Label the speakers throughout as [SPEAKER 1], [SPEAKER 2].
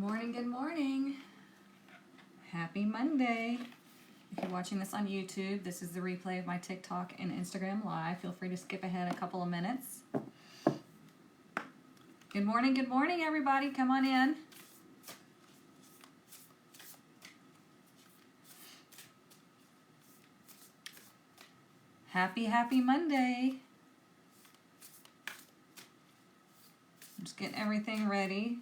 [SPEAKER 1] morning, good morning. Happy Monday. If you're watching this on YouTube, this is the replay of my TikTok and Instagram live. Feel free to skip ahead a couple of minutes. Good morning, everybody. Come on in. Happy Monday. I'm just getting everything ready.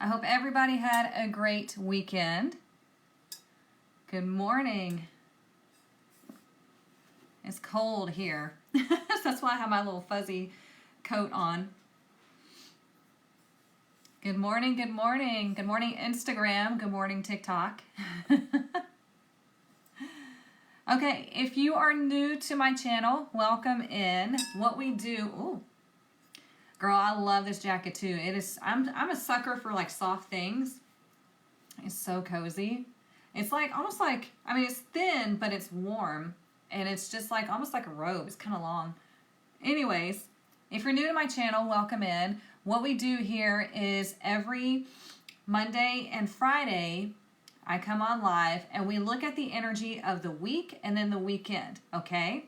[SPEAKER 1] I hope everybody had a great weekend. Good morning. It's cold here. That's why I have my little fuzzy coat on. Good morning, good morning. Good morning, Instagram. Good morning, TikTok. Okay, if you are new to my channel, welcome in. What we do, ooh, girl, I love this jacket too. It is, I'm a sucker for like soft things. It's so cozy. It's like, almost like, I mean, it's thin, but it's warm. And it's just like, almost like a robe. It's kind of long. Anyways, if you're new to my channel, welcome in. What we do here is every Monday and Friday, I come on live and we look at the energy of the week and then the weekend, okay?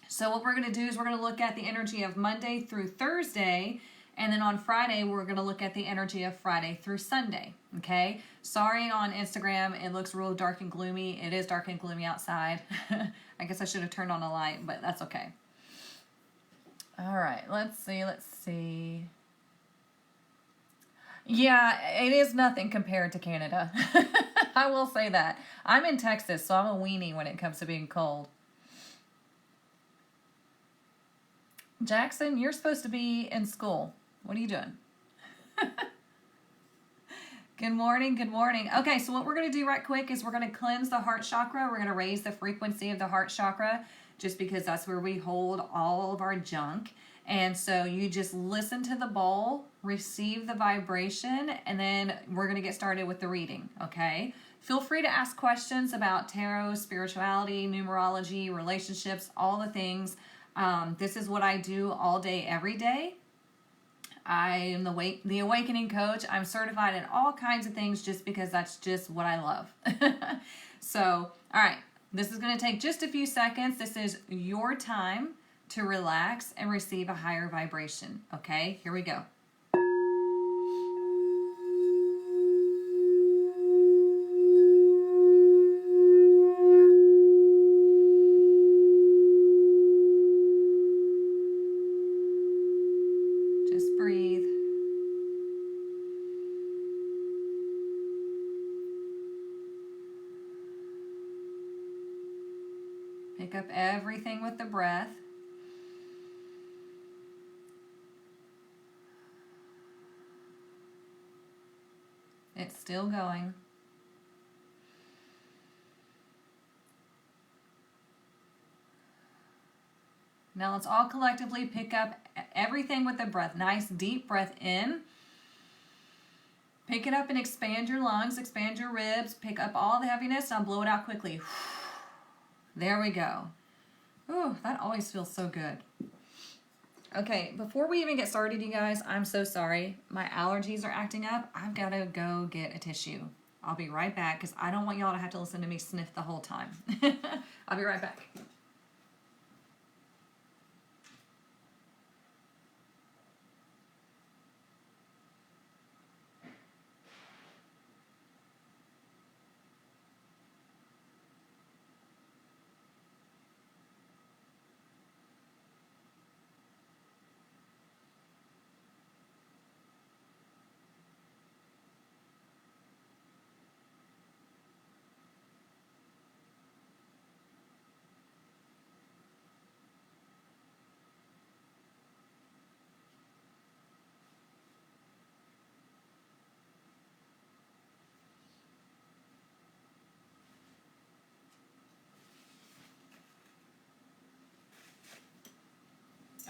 [SPEAKER 1] So what we're going to do is we're going to look at the energy of Monday through Thursday, and then on Friday we're going to look at the energy of Friday through Sunday, okay? Sorry on Instagram, it looks real dark and gloomy. It is dark and gloomy outside. I guess I should have turned on a light, but that's okay. All right, let's see. Yeah, it is nothing compared to Canada. I will say that. I'm in Texas, so I'm a weenie when it comes to being cold. Jackson, you're supposed to be in school. What are you doing? Good morning, good morning. Okay, so what we're going to do right quick is we're going to cleanse the heart chakra. We're going to raise the frequency of the heart chakra just because that's where we hold all of our junk. And so you just listen to the bowl, receive the vibration, and then we're going to get started with the reading, okay? Feel free to ask questions about tarot, spirituality, numerology, relationships, all the things. This is what I do all day, every day. I am the awakening coach. I'm certified in all kinds of things just because that's just what I love. So, all right, this is going to take just a few seconds. This is your time to relax and receive a higher vibration. Okay, here we go. Just breathe. Pick up everything with the breath. It's still going. Now let's all collectively pick up everything with the breath. Nice deep breath in. Pick it up and expand your lungs, expand your ribs, pick up all the heaviness. Now blow it out quickly. There we go. Ooh, that always feels so good. Okay, before we even get started, you guys, I'm so sorry. My allergies are acting up. I've got to go get a tissue. I'll be right back because I don't want y'all to have to listen to me sniff the whole time. I'll be right back.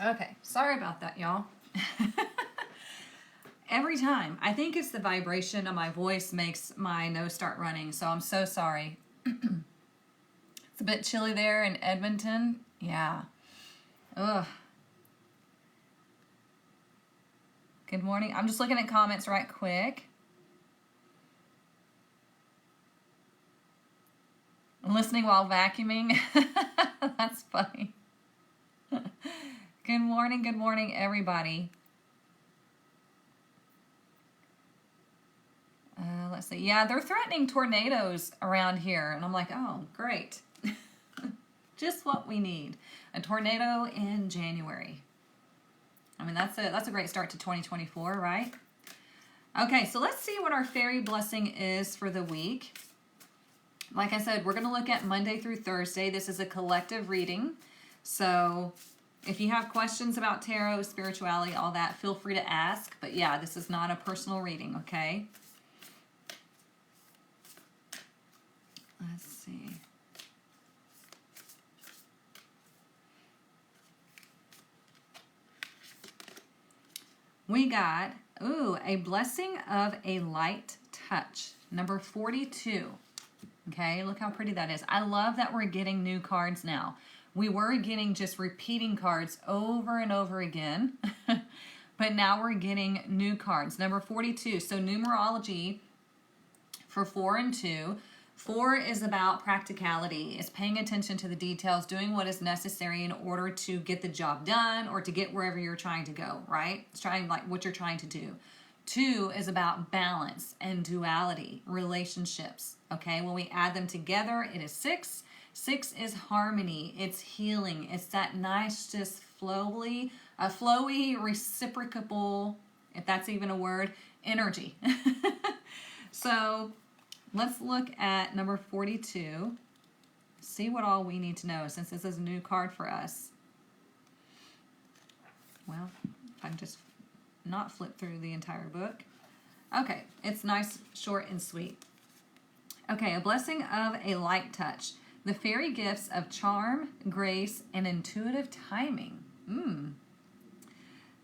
[SPEAKER 1] Okay, sorry about that, y'all. Every time. I think it's the vibration of my voice makes my nose start running, so I'm so sorry. It's a bit chilly there in Edmonton. Yeah. Ugh. Good morning. I'm just looking at comments right quick. Listening while vacuuming. That's funny. Good morning, everybody. Let's see. Yeah, they're threatening tornadoes around here. And I'm like, oh, great. Just what we need. A tornado in January. I mean, that's a great start to 2024, right? Okay, so let's see what our fairy blessing is for the week. Like I said, we're going to look at Monday through Thursday. This is a collective reading. So if you have questions about tarot, spirituality, all that, feel free to ask. But yeah, this is not a personal reading, okay? Let's see. We got, a blessing of a light touch. Number 42. Okay, look how pretty that is. I love that we're getting new cards now. We were getting just repeating cards over and over again. But now we're getting new cards. Number 42. So numerology for 4 and 2. 4 is about practicality. It's paying attention to the details, doing what is necessary in order to get the job done or to get wherever you're trying to go, right? It's trying like what you're trying to do. 2 is about balance and duality, relationships. Okay, when we add them together, it is 6. 6 is harmony. It's healing. It's that nice, just flowy, reciprocable, if that's even a word, energy. So let's look at number 42. See what all we need to know since this is a new card for us. Well, if I can just not flip through the entire book. Okay, it's nice, short, and sweet. Okay, a blessing of a light touch. The fairy gifts of charm, grace, and intuitive timing.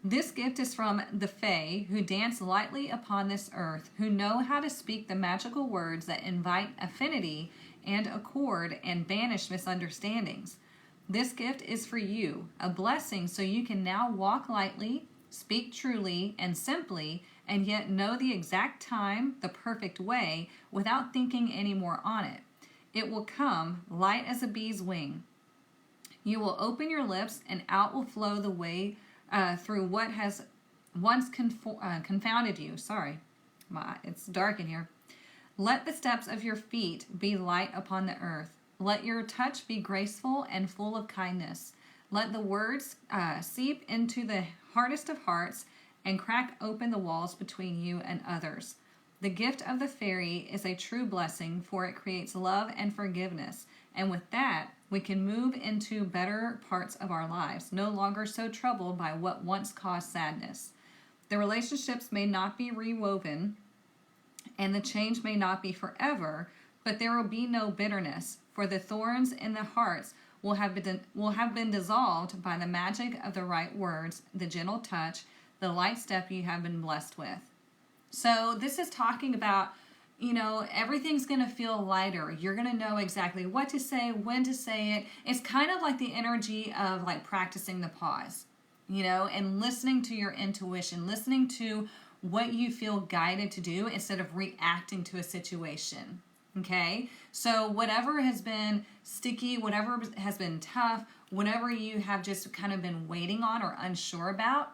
[SPEAKER 1] This gift is from the Fae, who dance lightly upon this earth, who know how to speak the magical words that invite affinity and accord and banish misunderstandings. This gift is for you, a blessing so you can now walk lightly, speak truly and simply, and yet know the exact time, the perfect way, without thinking any more on it. It will come light as a bee's wing. You will open your lips, and out will flow the way through what has once confounded you. Sorry, it's dark in here. Let the steps of your feet be light upon the earth. Let your touch be graceful and full of kindness. Let the words seep into the hardest of hearts and crack open the walls between you and others. The gift of the fairy is a true blessing, for it creates love and forgiveness. And with that, we can move into better parts of our lives, no longer so troubled by what once caused sadness. The relationships may not be rewoven, and the change may not be forever, but there will be no bitterness, for the thorns in the hearts will have been dissolved by the magic of the right words, the gentle touch, the light step you have been blessed with. So this is talking about, everything's going to feel lighter. You're going to know exactly what to say, when to say it. It's kind of like the energy of like practicing the pause, and listening to your intuition, listening to what you feel guided to do instead of reacting to a situation. Okay? So whatever has been sticky, whatever has been tough, whatever you have just kind of been waiting on or unsure about,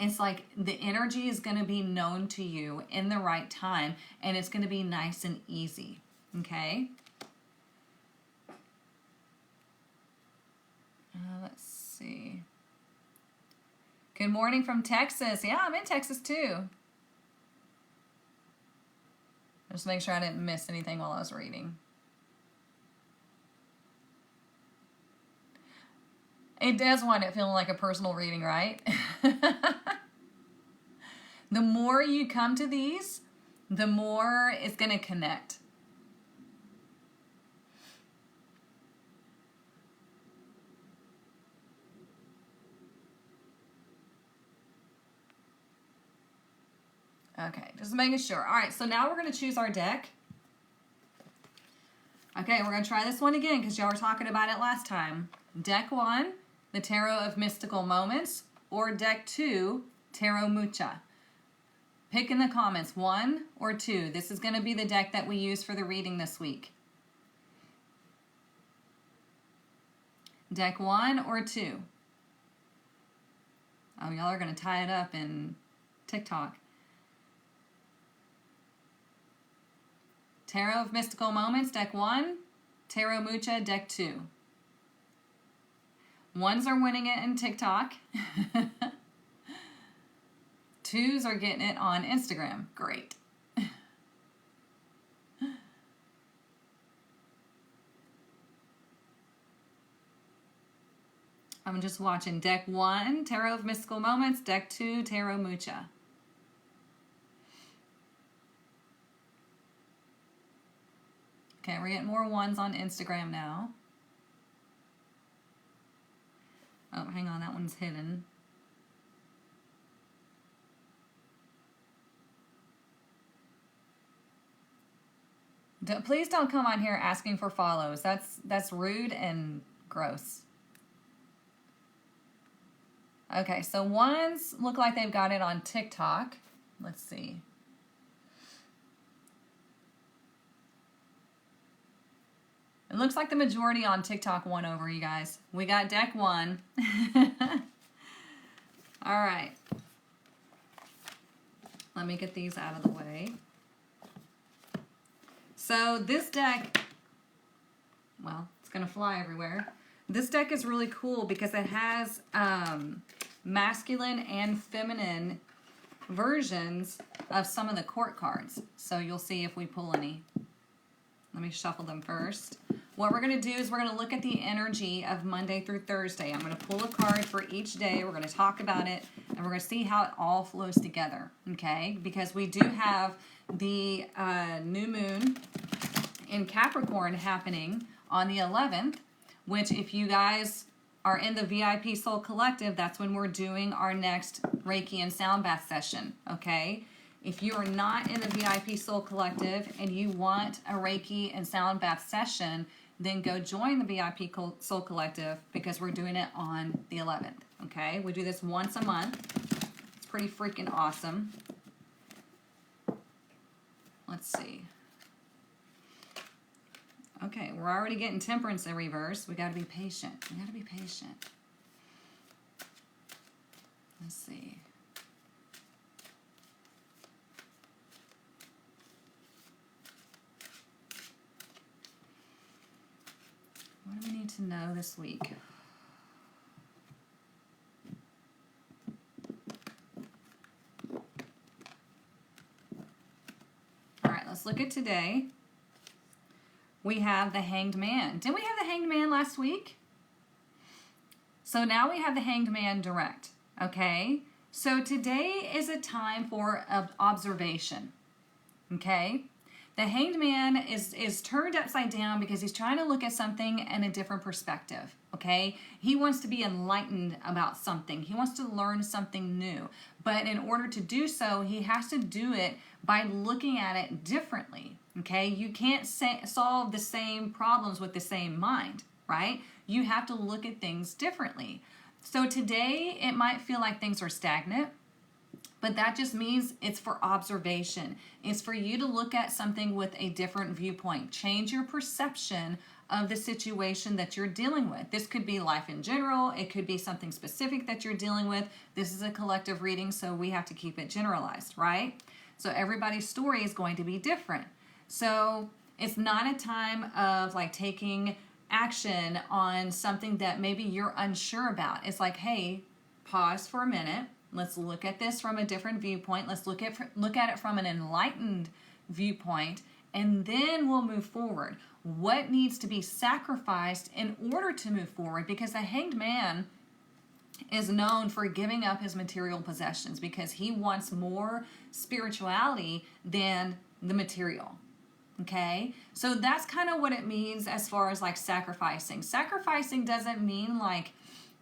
[SPEAKER 1] it's like the energy is going to be known to you in the right time, and it's going to be nice and easy. Okay? Let's see. Good morning from Texas. Yeah, I'm in Texas too. Just make sure I didn't miss anything while I was reading. It does wind up feeling like a personal reading, right? The more you come to these, the more it's going to connect. Okay, just making sure. All right, so now we're going to choose our deck. Okay, we're going to try this one again because y'all were talking about it last time. Deck 1, the Tarot of Mystical Moments, or Deck 2, Tarot Mucha. Pick in the comments, 1 or 2. This is going to be the deck that we use for the reading this week. Deck 1 or 2. Oh, y'all are going to tie it up in TikTok. Tarot of Mystical Moments, deck 1. Tarot Mucha, deck 2. Ones are winning it in TikTok. 2s are getting it on Instagram. Great. I'm just watching deck 1, Tarot of Mystical Moments, deck 2, Tarot Mucha. Okay, we're getting more 1s on Instagram now. Oh, hang on, that one's hidden. Please don't come on here asking for follows. That's rude and gross. Okay, so 1s look like they've got it on TikTok. Let's see. It looks like the majority on TikTok won over, you guys. We got deck 1. All right. Let me get these out of the way. So this deck, well, it's going to fly everywhere. This deck is really cool because it has masculine and feminine versions of some of the court cards. So you'll see if we pull any. Let me shuffle them first. What we're going to do is we're going to look at the energy of Monday through Thursday. I'm going to pull a card for each day. We're going to talk about it, and we're going to see how it all flows together, okay? Because we do have the new moon in Capricorn happening on the 11th, which if you guys are in the VIP Soul Collective, that's when we're doing our next Reiki and Sound Bath session, okay? If you are not in the VIP Soul Collective and you want a Reiki and Sound Bath session, then go join the VIP Soul Collective because we're doing it on the 11th, okay? We do this once a month. It's pretty freaking awesome. Let's see. Okay, we're already getting Temperance in reverse. We got to be patient. We got to be patient. Let's see. What do we need to know this week? All right, let's look at today. We have the Hanged Man. Didn't we have the Hanged Man last week? So now we have the Hanged Man direct, okay? So today is a time for observation, okay? The Hanged Man is turned upside down because he's trying to look at something in a different perspective, okay? He wants to be enlightened about something. He wants to learn something new. But in order to do so, he has to do it by looking at it differently, okay? You can't solve the same problems with the same mind, right? You have to look at things differently. So today, it might feel like things are stagnant, but that just means it's for observation. It's for you to look at something with a different viewpoint. Change your perception of the situation that you're dealing with. This could be life in general. It could be something specific that you're dealing with. This is a collective reading, so we have to keep it generalized, right? So everybody's story is going to be different. So it's not a time of like taking action on something that maybe you're unsure about. It's like, hey, pause for a minute. Let's look at this from a different viewpoint. Let's look at it from an enlightened viewpoint, and then we'll move forward. What needs to be sacrificed in order to move forward? Because the Hanged Man is known for giving up his material possessions because he wants more spirituality than the material. Okay? So that's kind of what it means as far as like sacrificing. Sacrificing doesn't mean like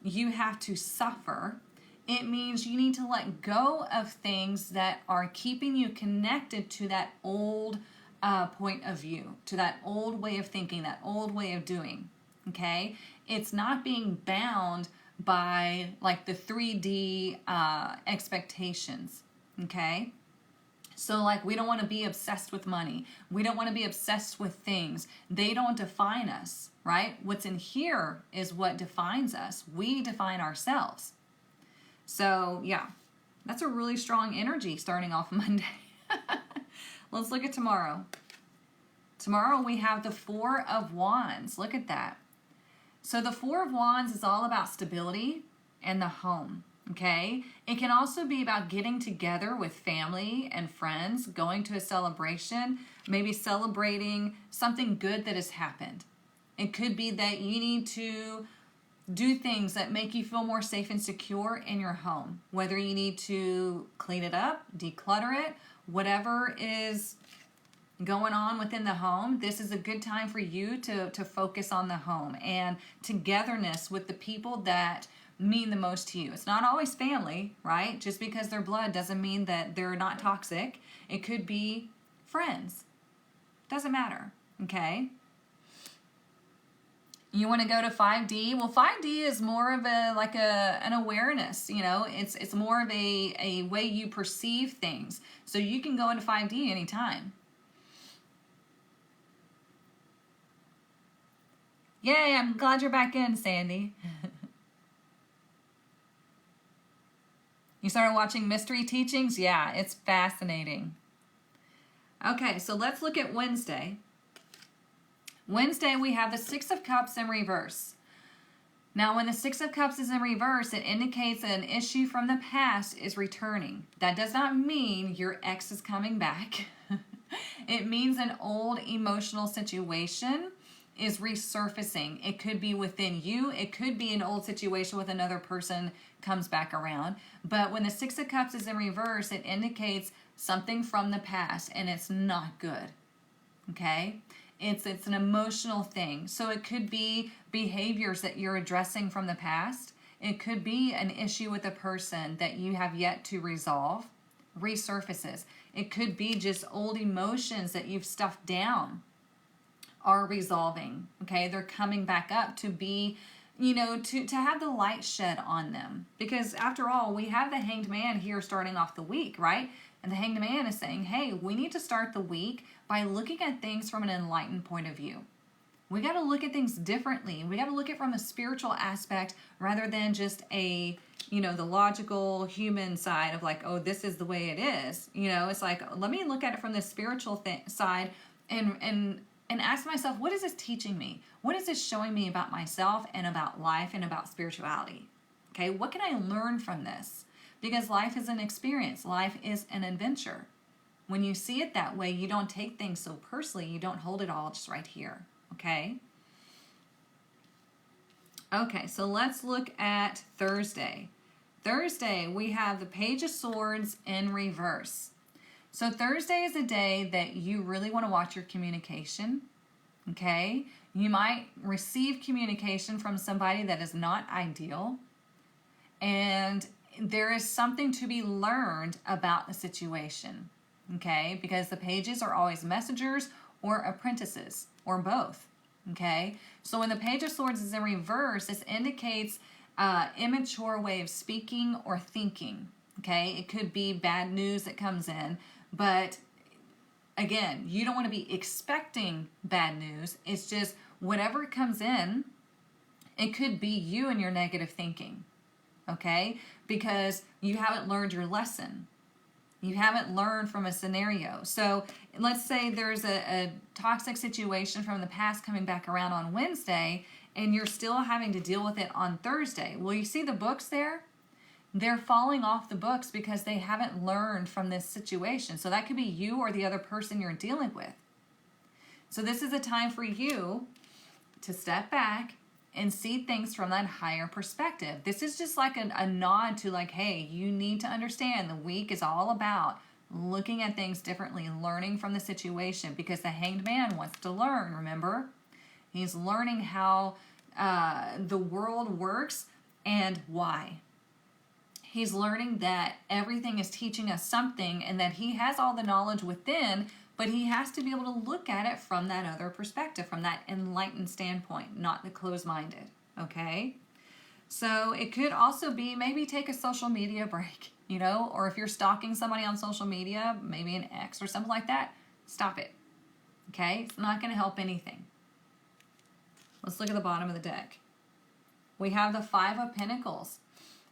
[SPEAKER 1] you have to suffer. It means you need to let go of things that are keeping you connected to that old point of view, to that old way of thinking, that old way of doing, okay? It's not being bound by like the 3D expectations, okay? So like we don't want to be obsessed with money. We don't want to be obsessed with things. They don't define us, right? What's in here is what defines us. We define ourselves. So yeah, that's a really strong energy starting off Monday. Let's look at tomorrow. Tomorrow we have the Four of Wands. Look at that. So the Four of Wands is all about stability and the home, okay? It can also be about getting together with family and friends, going to a celebration, maybe celebrating something good that has happened. It could be that you need to do things that make you feel more safe and secure in your home, whether you need to clean it up, declutter it, whatever is going on within the home. This is a good time for you to focus on the home and togetherness with the people that mean the most to you. It's not always family, right? Just because they're blood doesn't mean that they're not toxic. It could be friends. Doesn't matter, okay? You want to go to 5D? Well, 5D is more of an awareness, you know. It's more of a way you perceive things. So you can go into 5D anytime. Yay, I'm glad you're back in, Sandy. You started watching Mystery Teachings? Yeah, it's fascinating. Okay, so let's look at Wednesday. Wednesday, we have the Six of Cups in reverse. Now, when the Six of Cups is in reverse, it indicates that an issue from the past is returning. That does not mean your ex is coming back. It means an old emotional situation is resurfacing. It could be within you. It could be an old situation with another person comes back around. But when the Six of Cups is in reverse, it indicates something from the past, and it's not good. Okay? It's an emotional thing. So it could be behaviors that you're addressing from the past. It could be an issue with a person that you have yet to resolve, resurfaces. It could be just old emotions that you've stuffed down are resolving, okay? They're coming back up to be, you know, to have the light shed on them. Because after all, we have the Hanged Man here starting off the week, right? And the Hanged Man is saying, hey, we need to start the week by looking at things from an enlightened point of view. We got to look at things differently. We got to look at it from a spiritual aspect rather than just a, you know, the logical human side of like, oh, this is the way it is. You know, it's like, let me look at it from the spiritual side and ask myself, what is this teaching me? What is this showing me about myself and about life and about spirituality? Okay, what can I learn from this? Because life is an experience. Life is an adventure. When you see it that way, you don't take things so personally. You don't hold it all just right here, okay? Okay, so let's look at Thursday. Thursday, we have the Page of Swords in reverse. So Thursday is a day that you really want to watch your communication, okay? You might receive communication from somebody that is not ideal, and there is something to be learned about the situation, okay? Because the pages are always messengers or apprentices, or both, okay? So when the Page of Swords is in reverse, this indicates immature way of speaking or thinking, okay? It could be bad news that comes in. But again, you don't want to be expecting bad news. It's just whatever comes in, it could be you and your negative thinking, okay? Because you haven't learned your lesson. You haven't learned from a scenario. So let's say there's a toxic situation from the past coming back around on Wednesday, and you're still having to deal with it on Thursday. Well, you see the books there? They're falling off the books because they haven't learned from this situation. So that could be you or the other person you're dealing with. So this is a time for you to step back and see things from that higher perspective. This is just like a nod to like, hey, you need to understand the week is all about looking at things differently, learning from the situation, because the Hanged Man wants to learn, remember? He's learning how the world works and why. He's learning that everything is teaching us something and that he has all the knowledge within, but he has to be able to look at it from that other perspective, from that enlightened standpoint, not the closed-minded, okay? So it could also be maybe take a social media break, you know, or if you're stalking somebody on social media, maybe an ex or something like that, stop it. Okay? It's not going to help anything. Let's look at the bottom of the deck. We have the Five of Pentacles.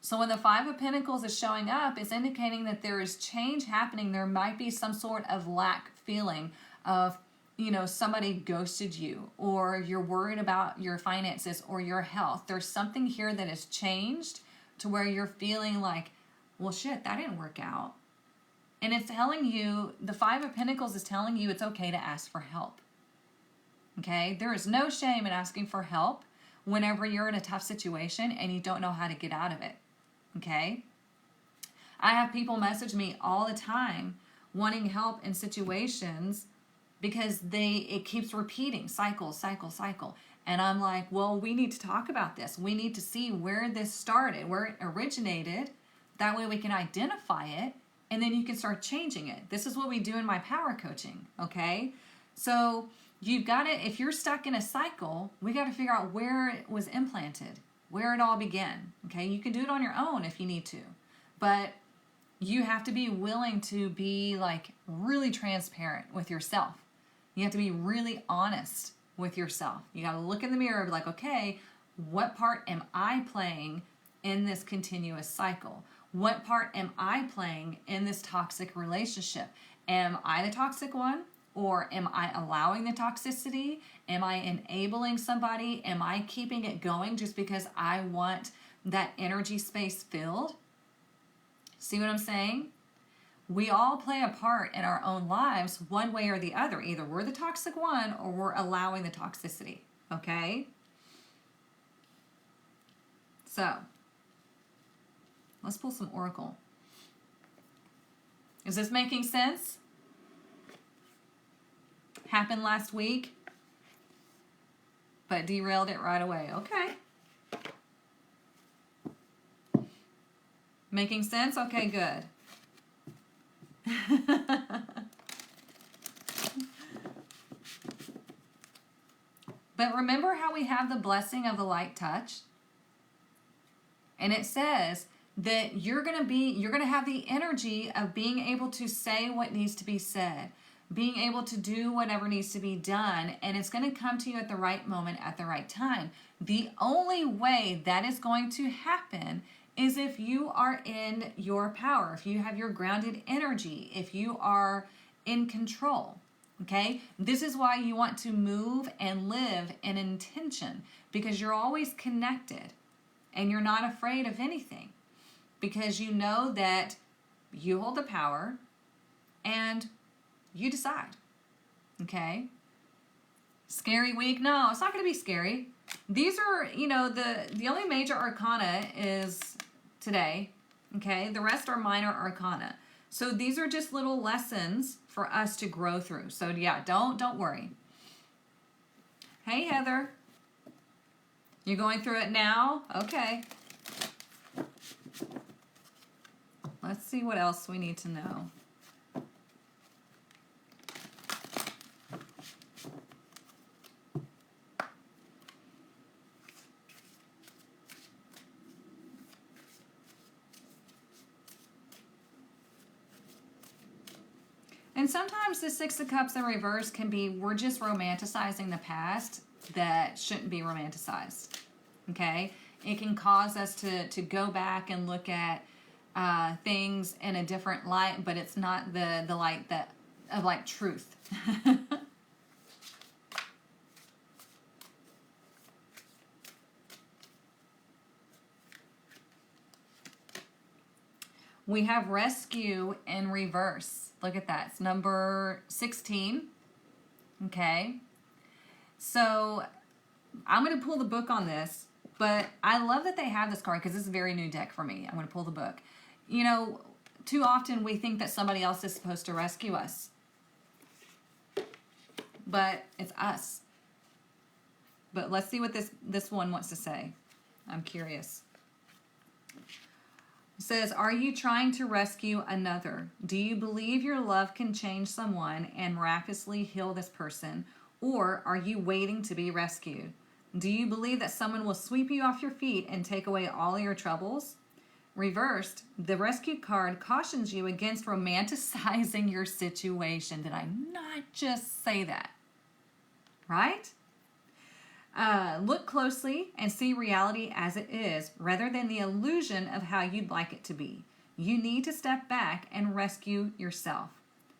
[SPEAKER 1] So when the Five of Pentacles is showing up, it's indicating that there is change happening. There might be some sort of lack feeling of, you know, somebody ghosted you, or you're worried about your finances or your health. There's something here that has changed to where you're feeling like, well, shit, that didn't work out. And it's telling you, the Five of Pentacles is telling you it's okay to ask for help. Okay? There is no shame in asking for help whenever you're in a tough situation and you don't know how to get out of it. Okay? I have people message me all the time wanting help in situations because it keeps repeating, cycle. And I'm like, well, we need to talk about this. We need to see where this started, where it originated. That way we can identify it, and then you can start changing it. This is what we do in my power coaching, okay? So you've got to, if you're stuck in a cycle, we got to figure out where it was implanted, where it all began, okay? You can do it on your own if you need to, but you have to be willing to be like really transparent with yourself. You have to be really honest with yourself. You got to look in the mirror and be like, okay, what part am I playing in this continuous cycle? What part am I playing in this toxic relationship? Am I the toxic one? Or am I allowing the toxicity? Am I enabling somebody? Am I keeping it going just because I want that energy space filled? See what I'm saying? We all play a part in our own lives one way or the other. Either we're the toxic one or we're allowing the toxicity, okay? So, let's pull some oracle. Is this making sense? Happened last week, but derailed it right away. Okay. Making sense? Okay, good. But remember how we have the blessing of the light touch? And it says that you're going to have the energy of being able to say what needs to be said, being able to do whatever needs to be done, and it's going to come to you at the right moment, at the right time. The only way that is going to happen is if you are in your power, if you have your grounded energy, if you are in control, okay? This is why you want to move and live in intention, because you're always connected and you're not afraid of anything, because you know that you hold the power and you decide, okay? Scary week? No, it's not going to be scary. These are, you know, the only major arcana is today, okay? The rest are minor arcana. So these are just little lessons for us to grow through. So yeah, don't worry. Hey, Heather. You going through it now? Okay. Let's see what else we need to know. And sometimes the Six of Cups in reverse can be, we're just romanticizing the past that shouldn't be romanticized, okay? It can cause us to go back and look at things in a different light, but it's not the light of like truth. We have rescue in reverse. Look at that. It's number 16. Okay. So I'm going to pull the book on this, but I love that they have this card because this is a very new deck for me. I'm going to pull the book. You know, too often we think that somebody else is supposed to rescue us, but it's us. But let's see what this one wants to say. I'm curious. It says, are you trying to rescue another? Do you believe your love can change someone and miraculously heal this person? Or are you waiting to be rescued? Do you believe that someone will sweep you off your feet and take away all your troubles? Reversed, the rescue card cautions you against romanticizing your situation. Did I not just say that? Right? Look closely and see reality as it is, rather than the illusion of how you'd like it to be. You need to step back and rescue yourself.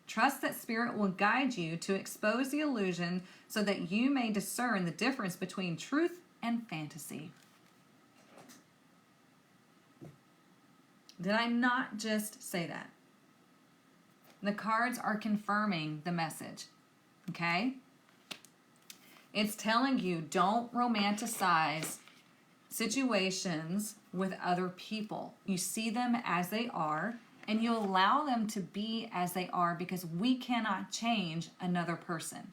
[SPEAKER 1] Trust that Spirit will guide you to expose the illusion so that you may discern the difference between truth and fantasy. Did I not just say that? The cards are confirming the message. Okay? It's telling you, don't romanticize situations with other people. You see them as they are, and you allow them to be as they are, because we cannot change another person.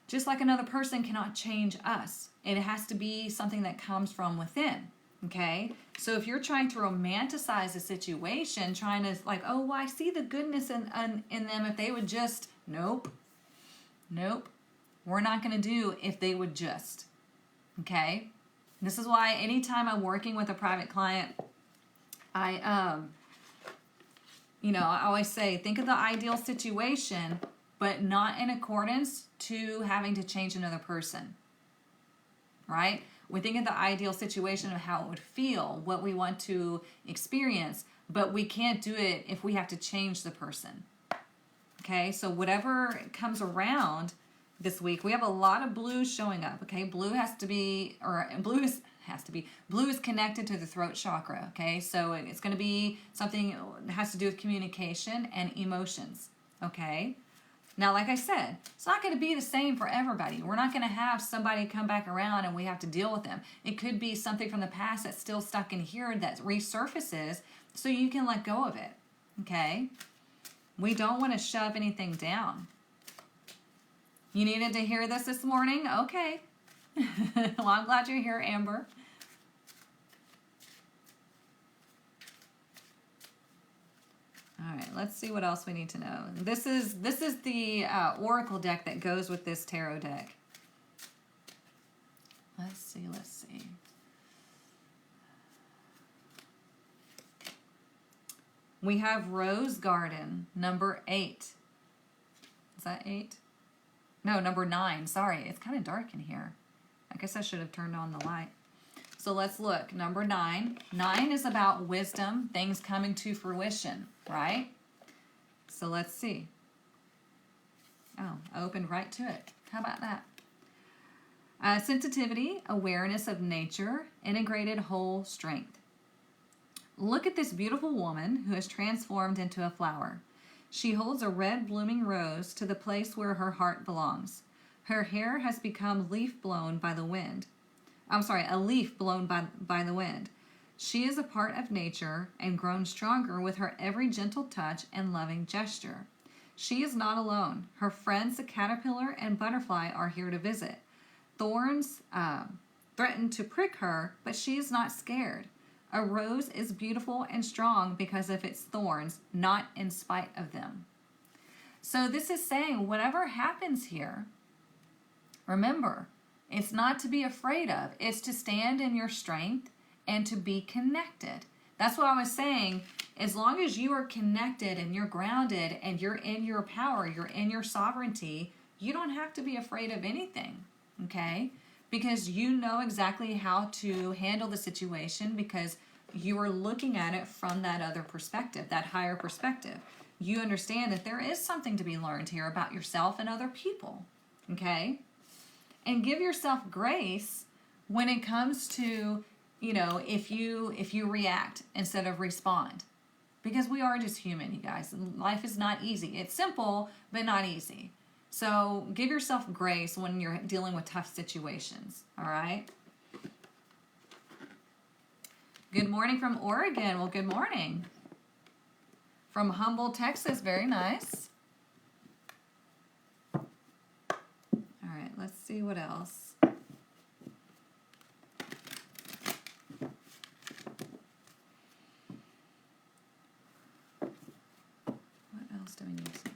[SPEAKER 1] Just like another person cannot change us. It has to be something that comes from within. Okay? So if you're trying to romanticize a situation, trying to like, oh, well, I see the goodness in them if they would just, nope. We're not going to do if they would just. Okay? This is why anytime I'm working with a private client, I always say, think of the ideal situation, but not in accordance to having to change another person. Right? We think of the ideal situation of how it would feel, what we want to experience, but we can't do it if we have to change the person. Okay? So whatever comes around this week, we have a lot of blue showing up. Okay? Blue is connected to the throat chakra. Okay? So it's going to be something that has to do with communication and emotions. Okay? Now, like I said, it's not going to be the same for everybody. We're not going to have somebody come back around and we have to deal with them. It could be something from the past that's still stuck in here that resurfaces so you can let go of it. Okay? We don't want to shove anything down. You needed to hear this morning? Okay. Well, I'm glad you're here, Amber. All right, let's see what else we need to know. This is the Oracle deck that goes with this tarot deck. Let's see. We have Rose Garden, number 8. Is that 8? No, number 9. Sorry, it's kind of dark in here. I guess I should have turned on the light. So let's look. Number 9. 9 is about wisdom, things coming to fruition, right? So let's see. Oh, I opened right to it. How about that? Sensitivity, awareness of nature, integrated whole strength. Look at this beautiful woman who has transformed into a flower. She holds a red blooming rose to the place where her heart belongs. Her hair has become leaf blown by the wind. A leaf blown by the wind. She is a part of nature and grown stronger with her every gentle touch and loving gesture. She is not alone. Her friends, the caterpillar and butterfly, are here to visit. Thorns threaten to prick her, but she is not scared. A rose is beautiful and strong because of its thorns, not in spite of them. So this is saying whatever happens here, remember, it's not to be afraid of. It's to stand in your strength and to be connected. That's what I was saying. As long as you are connected and you're grounded and you're in your power, you're in your sovereignty, you don't have to be afraid of anything, okay? Because you know exactly how to handle the situation because you are looking at it from that other perspective, that higher perspective. You understand that there is something to be learned here about yourself and other people, okay? And give yourself grace when it comes to, if you react instead of respond. Because we are just human, you guys. Life is not easy. It's simple, but not easy. So give yourself grace when you're dealing with tough situations, all right? Good morning from Oregon. Well, good morning. From Humble, Texas. Very nice. All right, let's see what else. What else do we need to know?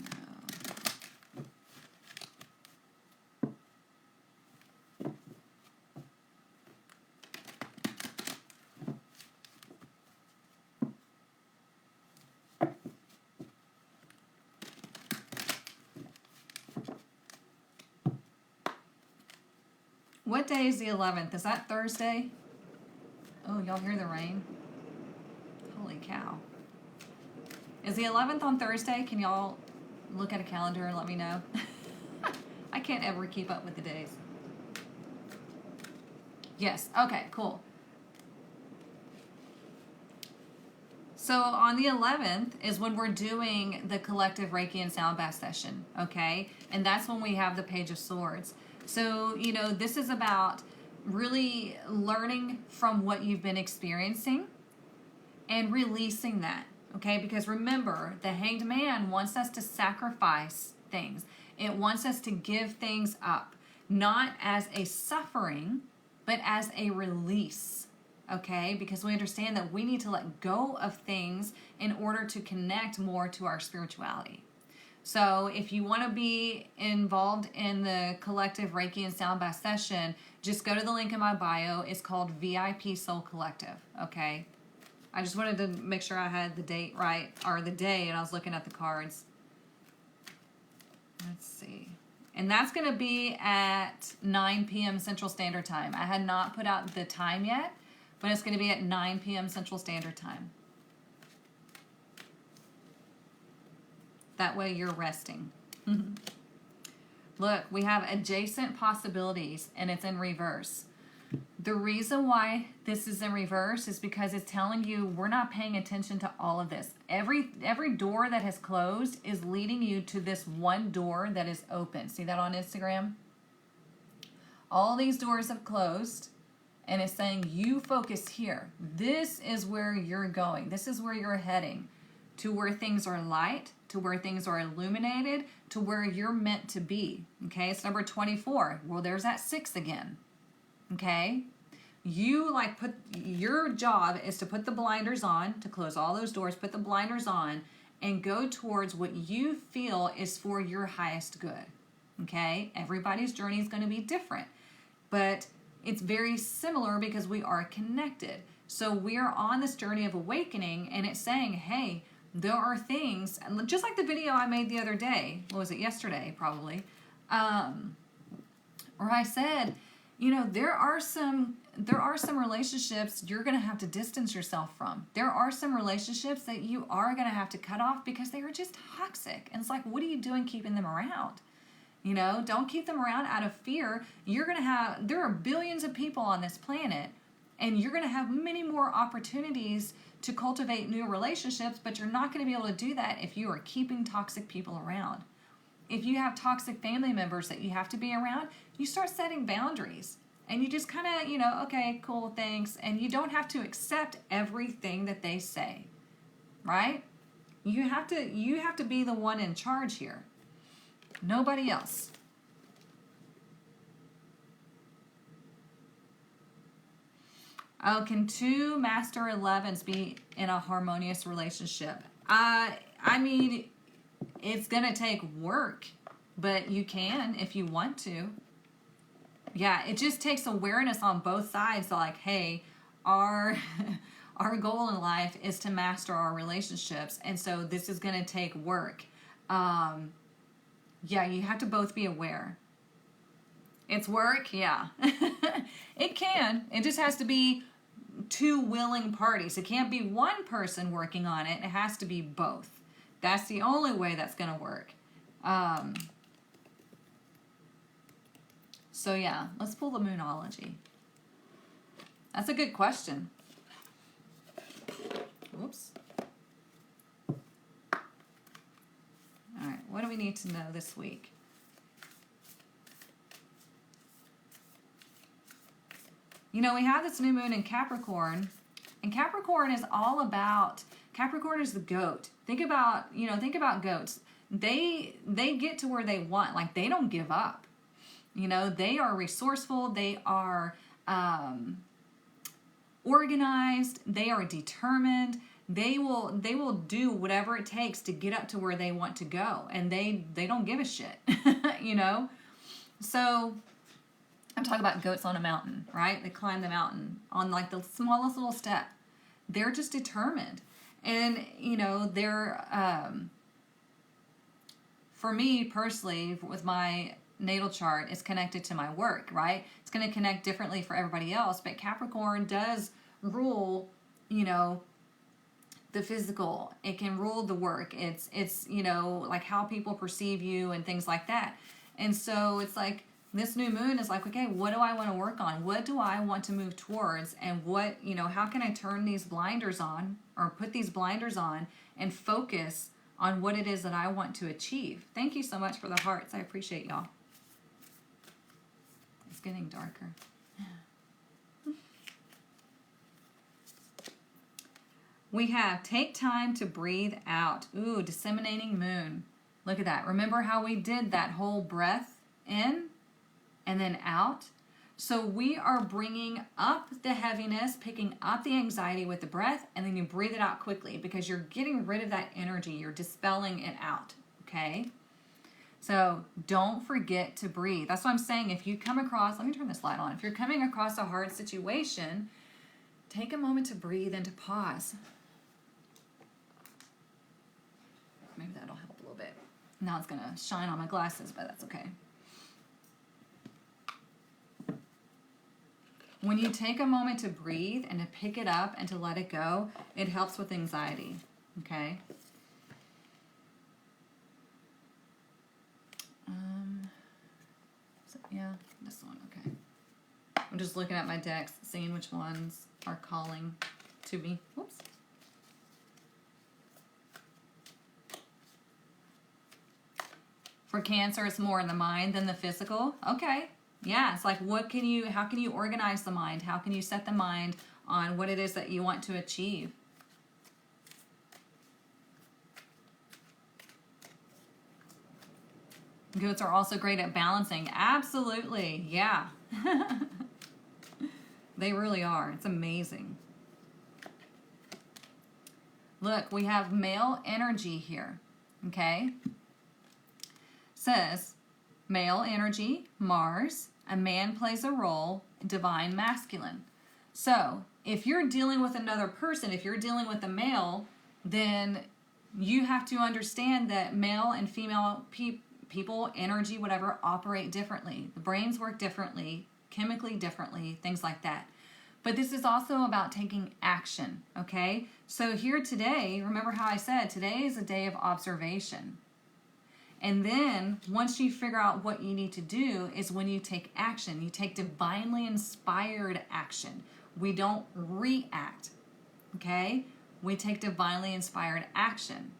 [SPEAKER 1] what day is the 11th? Is that Thursday? Oh, y'all hear the rain? Holy cow. Is the 11th on Thursday? Can y'all look at a calendar and let me know? I can't ever keep up with the days. Yes, okay, cool. So on the 11th is when we're doing the collective Reiki and sound bath session, okay? And that's when we have the Page of Swords. So, you know, this is about really learning from what you've been experiencing and releasing that, okay? Because remember, the Hanged Man wants us to sacrifice things. It wants us to give things up, not as a suffering, but as a release, okay? Because we understand that we need to let go of things in order to connect more to our spirituality. So if you want to be involved in the collective Reiki and sound bath session, just go to the link in my bio. It's called VIP Soul Collective, okay? I just wanted to make sure I had the date right, or the day, and I was looking at the cards. Let's see. And that's going to be at 9 p.m. Central Standard Time. I had not put out the time yet, but it's going to be at 9 p.m. Central Standard Time. That way you're resting. Look, we have adjacent possibilities, and it's in reverse. The reason why this is in reverse is because it's telling you we're not paying attention to all of this. Every door that has closed is leading you to this one door that is open. See that on Instagram? All these doors have closed, and it's saying you focus here. This is where you're going. This is where you're heading, to where things are light, to where things are illuminated, to where you're meant to be. Okay, it's number 24. Well, there's that 6 again. Okay, your job is to put the blinders on, to close all those doors, put the blinders on, and go towards what you feel is for your highest good. Okay, everybody's journey is going to be different, but it's very similar because we are connected. So we're on this journey of awakening, and it's saying, hey, there are things, just like the video I made the other day, what was it, yesterday probably, where I said, you know, there are some relationships you're going to have to distance yourself from. There are some relationships that you are going to have to cut off because they are just toxic. And it's like, what are you doing keeping them around? You know, don't keep them around out of fear. There are billions of people on this planet, and you're going to have many more opportunities to cultivate new relationships, but you're not going to be able to do that if you are keeping toxic people around. If you have toxic family members that you have to be around, you start setting boundaries. And you just kind of, you know, okay, cool, thanks. And you don't have to accept everything that they say, right? You have to be the one in charge here. Nobody else. Oh, can 2 Master 11s be in a harmonious relationship? I mean, it's going to take work, but you can if you want to. Yeah, it just takes awareness on both sides. Like, hey, our goal in life is to master our relationships, and so this is going to take work. Yeah, you have to both be aware. It's work, yeah. It can. It just has to be 2 willing parties. It can't be one person working on it. It has to be both. That's the only way that's going to work. So yeah, let's pull the Moonology. That's a good question. Whoops. All right, what do we need to know this week? You know, we have this new moon in Capricorn, and Capricorn is all about, Capricorn is the goat. Think about goats. They get to where they want. Like, they don't give up. You know, they are resourceful. They are organized. They are determined. They will do whatever it takes to get up to where they want to go, and they don't give a shit. You know, so I'm talking about goats on a mountain, right? They climb the mountain on like the smallest little step. They're just determined, and you know, they're for me personally, with my natal chart is connected to my work, right? It's going to connect differently for everybody else, but Capricorn does rule, you know, the physical. It can rule the work. It's you know, like how people perceive you and things like that. And so it's like this new moon is like, okay, what do I want to work on? What do I want to move towards? And what, you know, how can I turn these blinders on or put these blinders on and focus on what it is that I want to achieve? Thank you so much for the hearts. I appreciate y'all. It's getting darker. We have take time to breathe out. Ooh, disseminating moon. Look at that. Remember how we did that whole breath in and then out? So we are bringing up the heaviness, picking up the anxiety with the breath, and then you breathe it out quickly because you're getting rid of that energy. You're dispelling it out, okay? So don't forget to breathe. That's what I'm saying. If you come across, let me turn this light on. If you're coming across a hard situation, take a moment to breathe and to pause. Maybe that'll help a little bit. Now it's gonna shine on my glasses, but that's okay. When you take a moment to breathe and to pick it up and to let it go, it helps with anxiety, okay? So, yeah, this one, okay. I'm just looking at my decks, seeing which ones are calling to me. Whoops. For Cancer, it's more in the mind than the physical. Okay. Yeah, it's like how can you organize the mind? How can you set the mind on what it is that you want to achieve? Goats are also great at balancing. Absolutely. Yeah. They really are. It's amazing. Look, we have male energy here. Okay? Says male energy, Mars, a man plays a role, divine masculine. So if you're dealing with another person, if you're dealing with a male, then you have to understand that male and female people, energy, whatever, operate differently. The brains work differently, chemically differently, things like that. But this is also about taking action, okay? So here today, remember how I said today is a day of observation. And then once you figure out what you need to do is when you take action. You take divinely inspired action. We don't react, okay? We take divinely inspired action.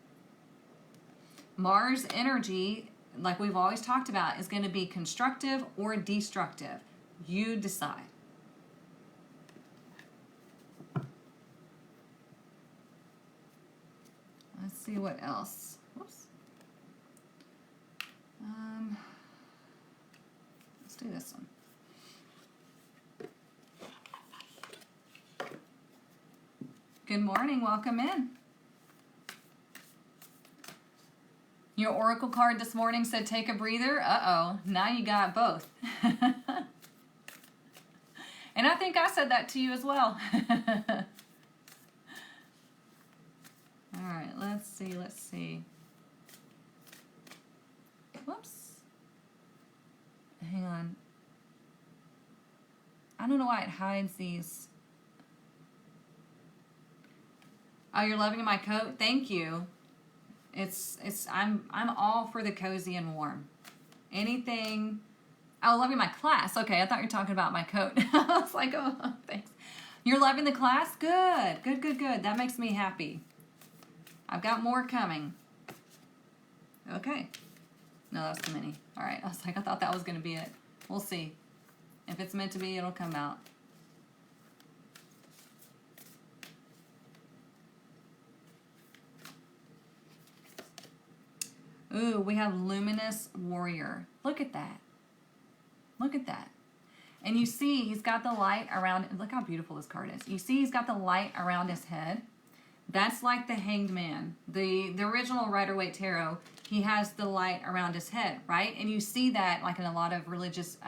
[SPEAKER 1] Mars energy, like we've always talked about, is going to be constructive or destructive. You decide. Let's see what else. Whoops. Let's do this one. Good morning, welcome in. Your oracle card this morning said take a breather. Uh-oh, now you got both. And I think I said that to you as well. All right, let's see. Whoops. Hang on. I don't know why it hides these. Oh, you're loving my coat? Thank you. I'm all for the cozy and warm. Anything. Oh, loving my class. Okay, I thought you were talking about my coat. I was like, oh, thanks. You're loving the class? Good. That makes me happy. I've got more coming. Okay. No, that's too many. All right. I was like, I thought that was going to be it. We'll see. If it's meant to be, it'll come out. Ooh, we have Luminous Warrior. Look at that. Look at that. And you see he's got the light around. Look how beautiful this card is. You see he's got the light around his head. That's like the Hanged Man. The original Rider-Waite Tarot, he has the light around his head, right? And you see that like in a lot of religious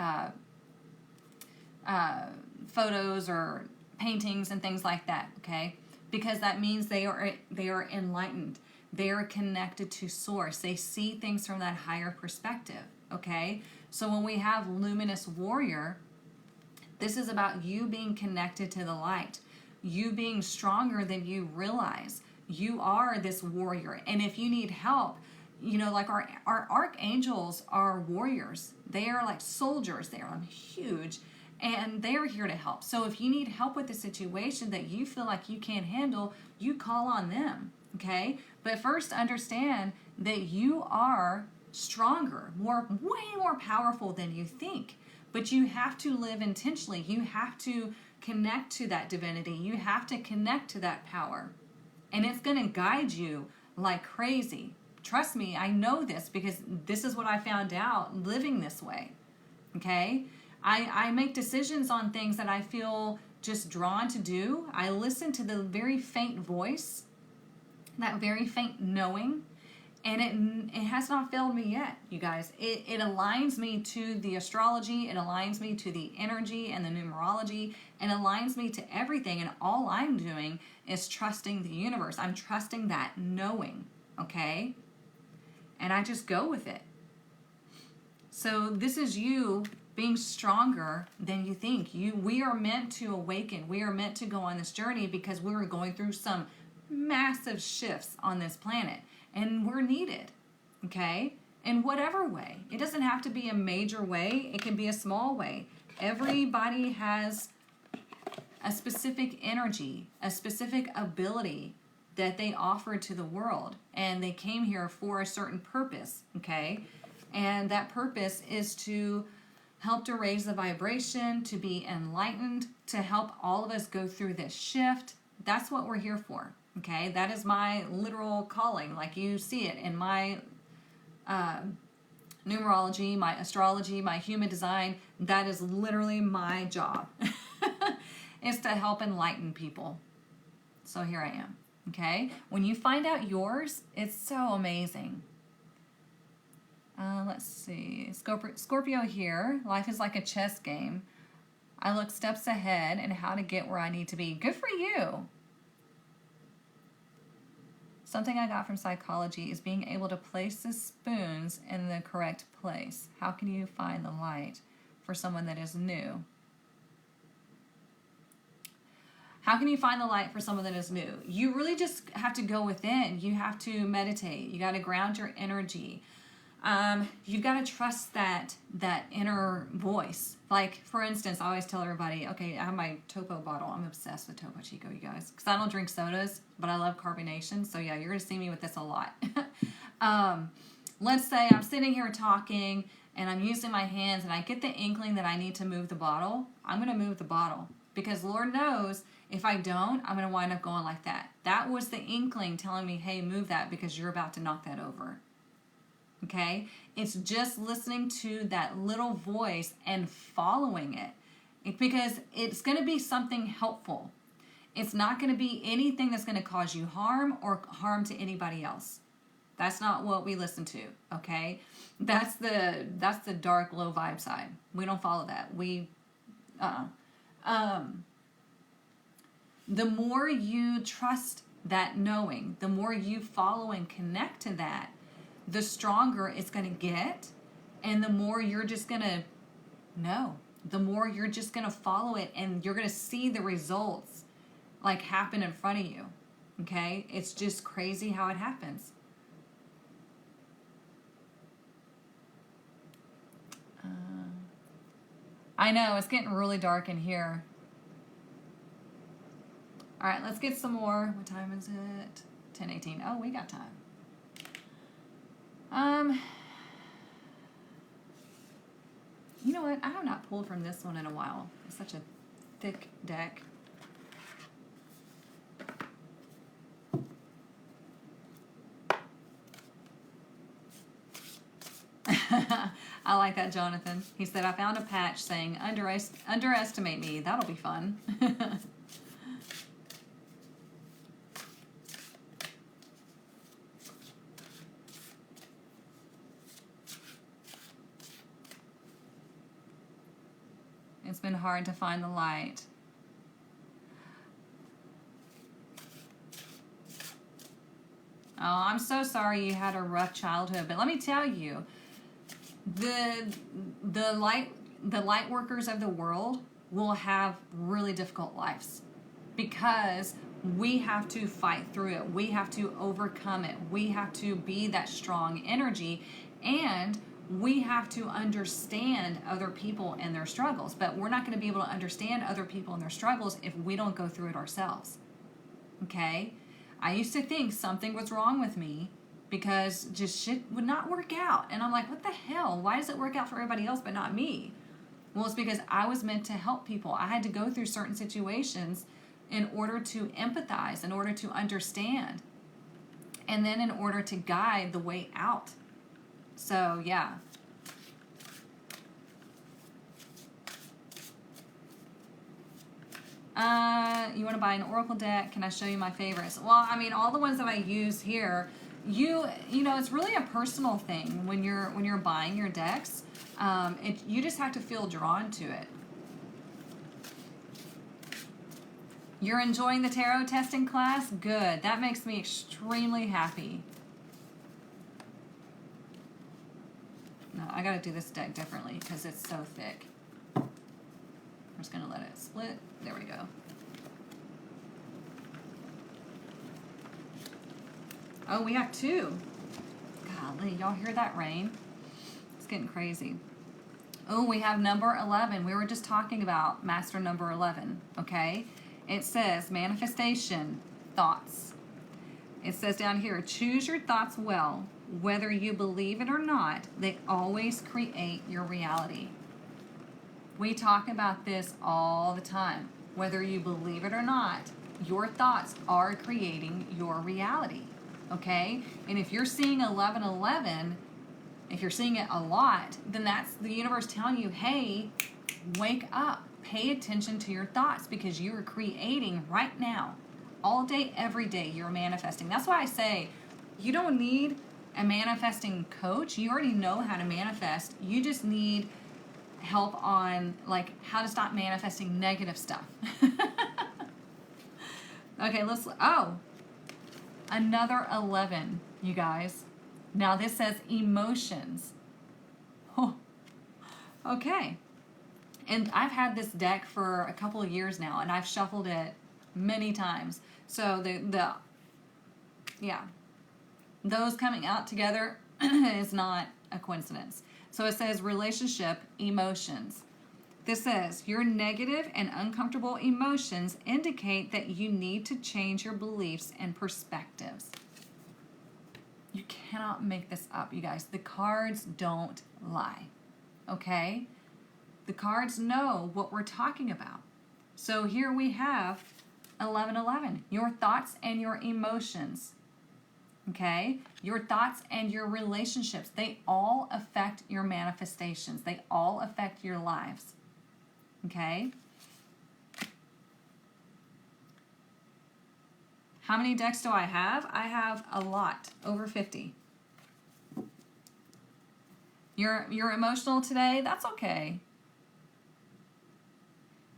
[SPEAKER 1] photos or paintings and things like that, okay? Because that means they are enlightened. They are connected to source. They see things from that higher perspective, okay? So when we have luminous warrior, this is about you being connected to the light, you being stronger than you realize. You are this warrior. And if you need help, you know, like our archangels are warriors. They are like soldiers. They are huge and they're here to help. So if you need help with a situation that you feel like you can't handle, you call on them, okay? But first understand that you are stronger, way more powerful than you think. But you have to live intentionally. You have to connect to that divinity. You have to connect to that power. And it's going to guide you like crazy. Trust me, I know this because this is what I found out living this way. Okay? I make decisions on things that I feel just drawn to do. I listen to the very faint voice, that very faint knowing, and it has not failed me yet, you guys. It aligns me to the astrology, it aligns me to the energy and the numerology, and aligns me to everything, and all I'm doing is trusting the universe. I'm trusting that knowing, okay? And I just go with it. So this is you being stronger than you think. We are meant to awaken. We are meant to go on this journey because we were going through some massive shifts on this planet. And we're needed, okay? In whatever way. It doesn't have to be a major way. It can be a small way. Everybody has a specific energy, a specific ability that they offer to the world. And they came here for a certain purpose, okay? And that purpose is to help to raise the vibration, to be enlightened, to help all of us go through this shift. That's what we're here for, okay? That is my literal calling, like you see it in my numerology, my astrology, my human design. That is literally my job, is to help enlighten people. So here I am, okay? When you find out yours, it's so amazing. Let's see. Scorpio here. Life is like a chess game. I look steps ahead and how to get where I need to be. Good for you. Something I got from psychology is being able to place the spoons in the correct place. How can you find the light for someone that is new? How can you find the light for someone that is new? You really just have to go within. You have to meditate. You got to ground your energy. You've got to trust that inner voice. Like, for instance, I always tell everybody, okay, I have my Topo bottle. I'm obsessed with Topo Chico, you guys. Because I don't drink sodas, but I love carbonation. So, yeah, you're going to see me with this a lot. Let's say I'm sitting here talking, and I'm using my hands, and I get the inkling that I need to move the bottle. I'm going to move the bottle. Because Lord knows, if I don't, I'm going to wind up going like that. That was the inkling telling me, hey, move that because you're about to knock that over. Okay? It's just listening to that little voice and following it. Because it's going to be something helpful. It's not going to be anything that's going to cause you harm or harm to anybody else. That's not what we listen to, okay? That's the dark, low vibe side. We don't follow that. The more you trust that knowing, the more you follow and connect to that, the stronger it's going to get, and the more you're just going to know. The more you're just going to follow it, and you're going to see the results like happen in front of you. Okay? It's just crazy how it happens. I know, it's getting really dark in here. All right, let's get some more. What time is it? 10:18. Oh, we got time. You know what? I have not pulled from this one in a while. It's such a thick deck. I like that, Jonathan. He said, I found a patch saying, underestimate me. That'll be fun. It's been hard to find the light. Oh, I'm so sorry you had a rough childhood, but let me tell you, the light workers of the world will have really difficult lives because we have to fight through it. We have to overcome it. We have to be that strong energy, and we have to understand other people and their struggles. But we're not going to be able to understand other people and their struggles if we don't go through it ourselves. Okay? I used to think something was wrong with me because just shit would not work out. And I'm like, what the hell? Why does it work out for everybody else but not me? Well, it's because I was meant to help people. I had to go through certain situations in order to empathize, in order to understand, and then in order to guide the way out. So, yeah. You want to buy an oracle deck? Can I show you my favorites? Well, I mean, all the ones that I use here, you know, it's really a personal thing when you're buying your decks. You just have to feel drawn to it. You're enjoying the tarot testing class? Good. That makes me extremely happy. No, I gotta do this deck differently because it's so thick. I'm just gonna let it split. There we go. Oh, we have two. Golly, y'all hear that rain? It's getting crazy. Oh, we have number 11. We were just talking about master number 11, okay? It says manifestation, thoughts. It says down here, choose your thoughts well. Whether you believe it or not, they always create your reality. We talk about this all the time. Whether you believe it or not, your thoughts are creating your reality, okay? And if you're seeing 1111, if you're seeing it a lot, then that's the universe telling you, hey, wake up. Pay attention to your thoughts because you are creating right now. All day, every day, you're manifesting. That's why I say you don't need a manifesting coach. You already know how to manifest. You just need help on like how to stop manifesting negative stuff. Okay, another 11, you guys. Now this says emotions. Oh, okay. And I've had this deck for a couple of years now, and I've shuffled it many times. So those coming out together is not a coincidence. So it says relationship, emotions. This says your negative and uncomfortable emotions indicate that you need to change your beliefs and perspectives. You cannot make this up, you guys. The cards don't lie, okay? The cards know what we're talking about. So here we have 1111, your thoughts and your emotions. Okay? Your thoughts and your relationships, they all affect your manifestations. They all affect your lives. Okay? How many decks do I have? I have a lot, over 50. You're emotional today? That's okay.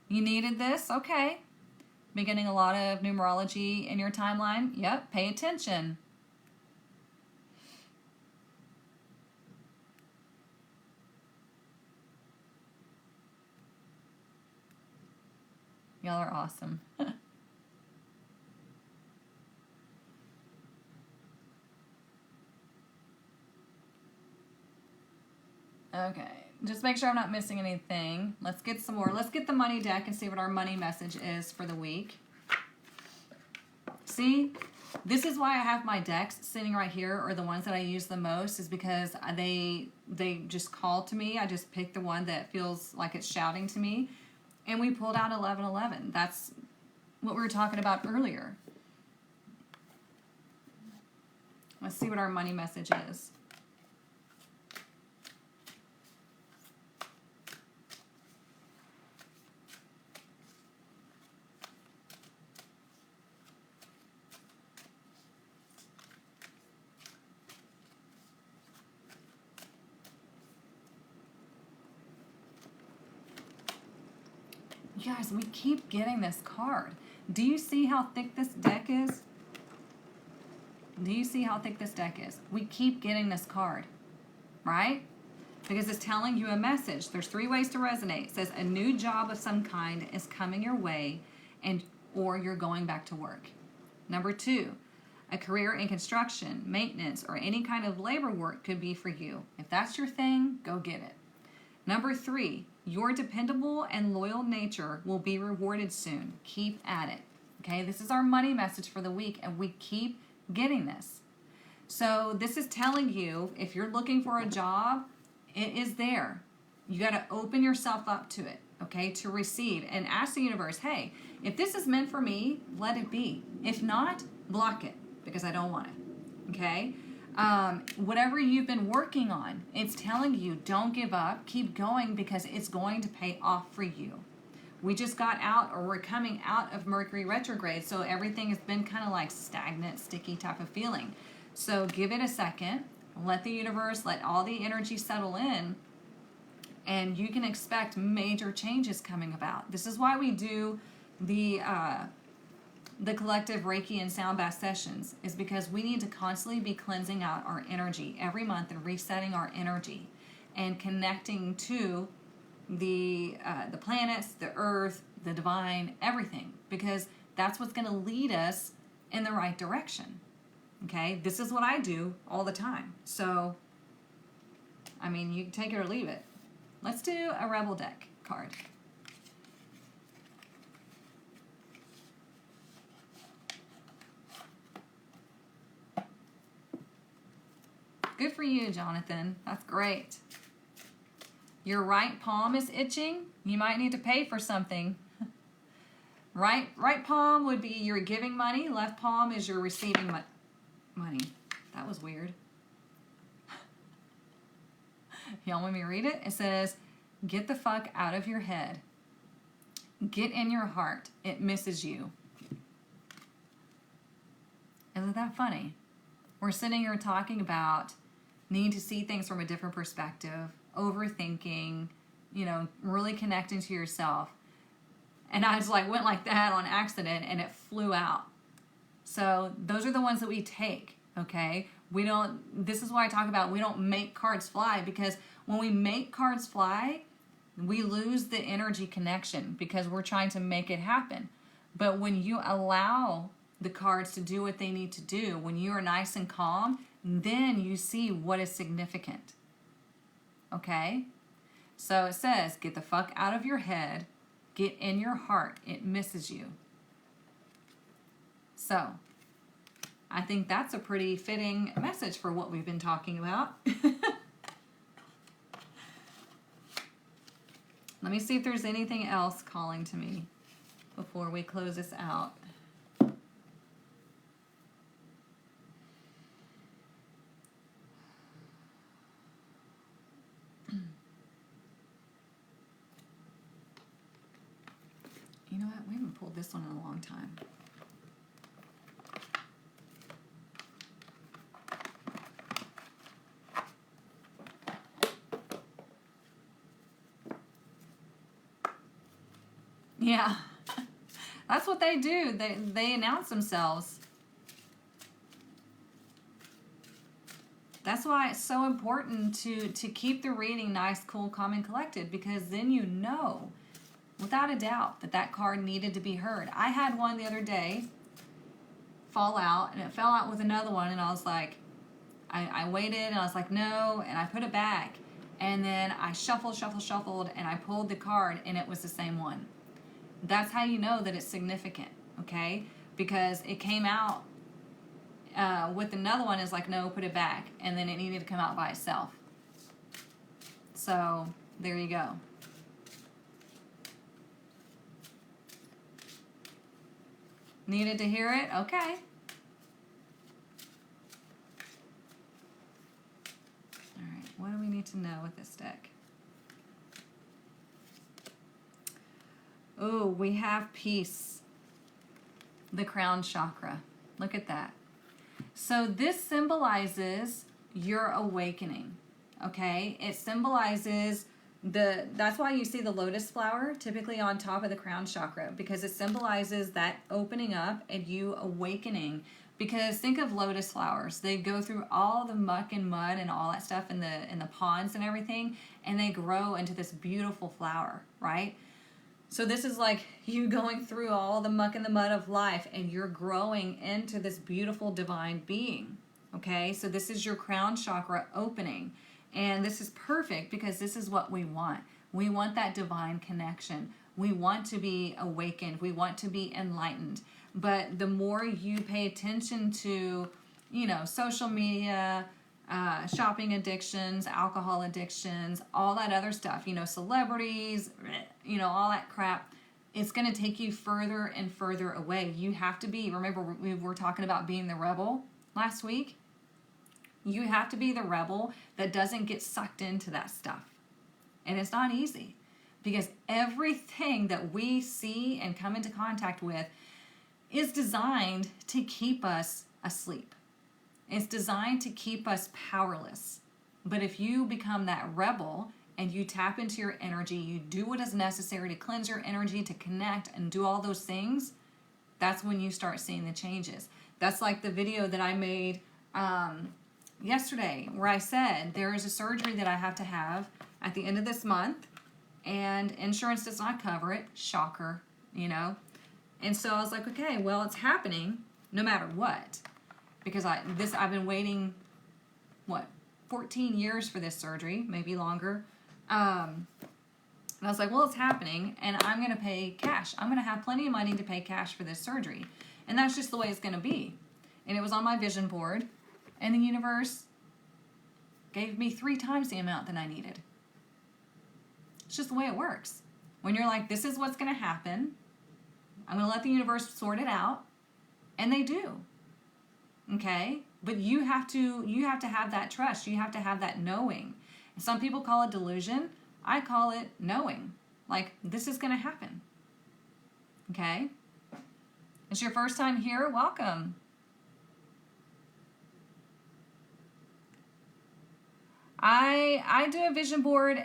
[SPEAKER 1] You needed this? Okay. Been getting a lot of numerology in your timeline? Yep, pay attention. Y'all are awesome. Okay, just make sure I'm not missing anything. Let's get some more. Let's get the money deck and see what our money message is for the week. See, this is why I have my decks sitting right here, or the ones that I use the most, is because they just call to me. I just pick the one that feels like it's shouting to me. And we pulled out 1111. That's what we were talking about earlier. Let's see what our money message is. You guys, we keep getting this card. Do you see how thick this deck is? Do you see how thick this deck is? We keep getting this card, right? because it's telling you a message. There's 3 ways to resonate. It says a new job of some kind is coming your way, and or you're going back to work. Number 2, a career in construction, maintenance, or any kind of labor work could be for you. If that's your thing, go get it. Number 3, your dependable and loyal nature will be rewarded soon. Keep at it. Okay, this is our money message for the week, and we keep getting this. So this is telling you, if you're looking for a job, it is there. You got to open yourself up to it, okay, to receive, and ask the universe, hey, if this is meant for me, let it be. If not, block it, because I don't want it, okay? Whatever you've been working on, it's telling you, don't give up, keep going, because it's going to pay off for you. We just got out, or we're coming out of Mercury retrograde, so everything has been kind of like stagnant, sticky type of feeling. So give it a second, let the universe, let all the energy settle in, and you can expect major changes coming about. This is why we do the collective Reiki and sound bath sessions, is because we need to constantly be cleansing out our energy every month and resetting our energy and connecting to the planets, the earth, the divine, everything, because that's what's going to lead us in the right direction. Okay, this is what I do all the time. So, I mean, you can take it or leave it. Let's do a Rebel deck card. Good for you, Jonathan. That's great. Your right palm is itching. You might need to pay for something. Right palm would be you're giving money. Left palm is you're receiving money. That was weird. Y'all want me to read it? It says, get the fuck out of your head. Get in your heart. It misses you. Isn't that funny? We're sitting here talking about needing to see things from a different perspective, overthinking, really connecting to yourself. And I just went like that on accident, and it flew out. So those are the ones that we take, okay? This is why I talk about we don't make cards fly, because when we make cards fly, we lose the energy connection because we're trying to make it happen. But when you allow the cards to do what they need to do, when you are nice and calm, then you see what is significant, okay? So it says, get the fuck out of your head, get in your heart, it misses you. So, I think that's a pretty fitting message for what we've been talking about. Let me see if there's anything else calling to me before we close this out. You know what? We haven't pulled this one in a long time. Yeah, that's what they do. They announce themselves. That's why it's so important to keep the reading nice, cool, calm, and collected, because then you know, without a doubt, that card needed to be heard. I had one the other day fall out, and it fell out with another one, and I was like, I waited, and I was like, no, and I put it back, and then I shuffled, and I pulled the card, and it was the same one. That's how you know that it's significant, okay? Because it came out with another one, is like, no, put it back, and then it needed to come out by itself. So there you go. Needed to hear it? Okay. All right, what do we need to know with this deck? Oh, we have peace. The crown chakra. Look at that. So this symbolizes your awakening, okay? It symbolizes That's why you see the lotus flower typically on top of the crown chakra, because it symbolizes that opening up and you awakening. Because think of lotus flowers. They go through all the muck and mud and all that stuff in the ponds and everything, and they grow into this beautiful flower, right? So this is like you going through all the muck and the mud of life, and you're growing into this beautiful divine being, okay? So this is your crown chakra opening. And this is perfect because this is what we want. We want that divine connection. We want to be awakened. We want to be enlightened. But the more you pay attention to, social media, shopping addictions, alcohol addictions, all that other stuff, celebrities, all that crap, it's going to take you further and further away. You have to be, remember we were talking about being the rebel last week? You have to be the rebel that doesn't get sucked into that stuff. And it's not easy, because everything that we see and come into contact with is designed to keep us asleep. It's designed to keep us powerless. But if you become that rebel and you tap into your energy, you do what is necessary to cleanse your energy, to connect and do all those things, that's when you start seeing the changes. That's like the video that I made yesterday, where I said there is a surgery that I have to have at the end of this month, and insurance does not cover it. Shocker, And so I was like, okay, well, it's happening no matter what, because I've been waiting 14 years for this surgery, maybe longer. And I was like, well, it's happening, and I'm going to pay cash. I'm going to have plenty of money to pay cash for this surgery, and that's just the way it's going to be. And it was on my vision board. And the universe gave me 3 times the amount that I needed. It's just the way it works. When you're like, this is what's going to happen, I'm going to let the universe sort it out, and they do. Okay? But you have to have that trust. You have to have that knowing. Some people call it delusion. I call it knowing. Like, this is going to happen. Okay? It's your first time here? Welcome. I do a vision board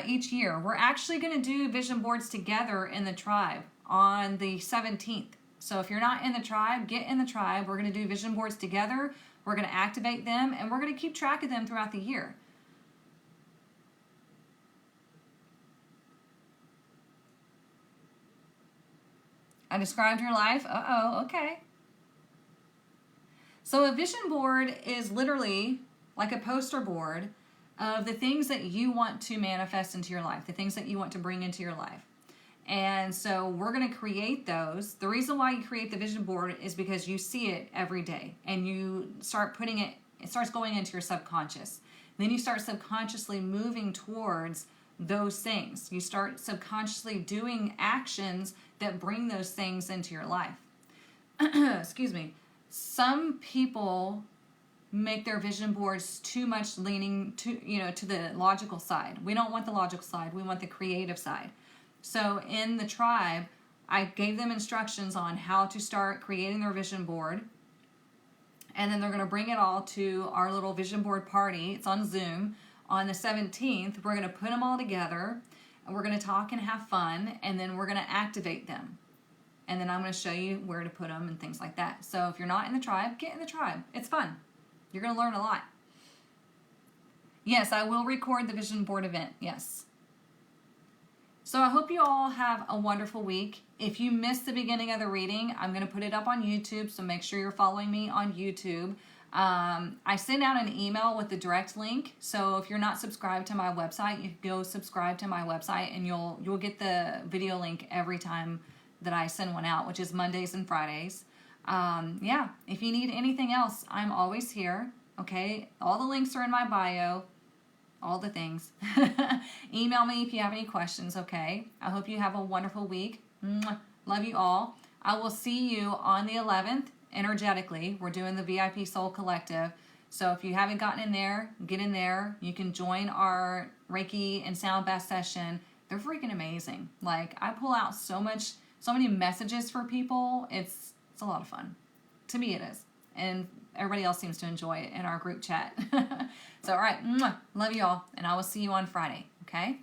[SPEAKER 1] each year. We're actually going to do vision boards together in the tribe on the 17th. So if you're not in the tribe, get in the tribe. We're going to do vision boards together. We're going to activate them, and we're going to keep track of them throughout the year. I described your life. Uh-oh, okay. So a vision board is literally like a poster board of the things that you want to manifest into your life, the things that you want to bring into your life. And so we're going to create those. The reason why you create the vision board is because you see it every day, and you start putting it starts going into your subconscious. Then you start subconsciously moving towards those things. You start subconsciously doing actions that bring those things into your life. Excuse me. Some people make their vision boards too much leaning to the logical side. We don't want the logical side. We want the creative side. So in the tribe, I gave them instructions on how to start creating their vision board. And then they're going to bring it all to our little vision board party. It's on Zoom. On the 17th, we're going to put them all together, and we're going to talk and have fun, and then we're going to activate them. And then I'm going to show you where to put them and things like that. So if you're not in the tribe, get in the tribe. It's fun. You're going to learn a lot. Yes, I will record the vision board event. Yes. So I hope you all have a wonderful week. If you missed the beginning of the reading, I'm going to put it up on YouTube, so make sure you're following me on YouTube. I send out an email with the direct link, so if you're not subscribed to my website, you can go subscribe to my website, and you'll get the video link every time that I send one out, which is Mondays and Fridays. Yeah, if you need anything else, I'm always here, okay? All the links are in my bio, all the things. Email me if you have any questions, okay? I hope you have a wonderful week. Mwah. Love you all. I will see you on the 11th, energetically. We're doing the VIP Soul Collective. So if you haven't gotten in there, get in there. You can join our Reiki and Sound Bath session. They're freaking amazing. Like, I pull out so many messages for people. It's a lot of fun. To me, it is. And everybody else seems to enjoy it in our group chat. So, all right. Mwah. Love you all. And I will see you on Friday. Okay?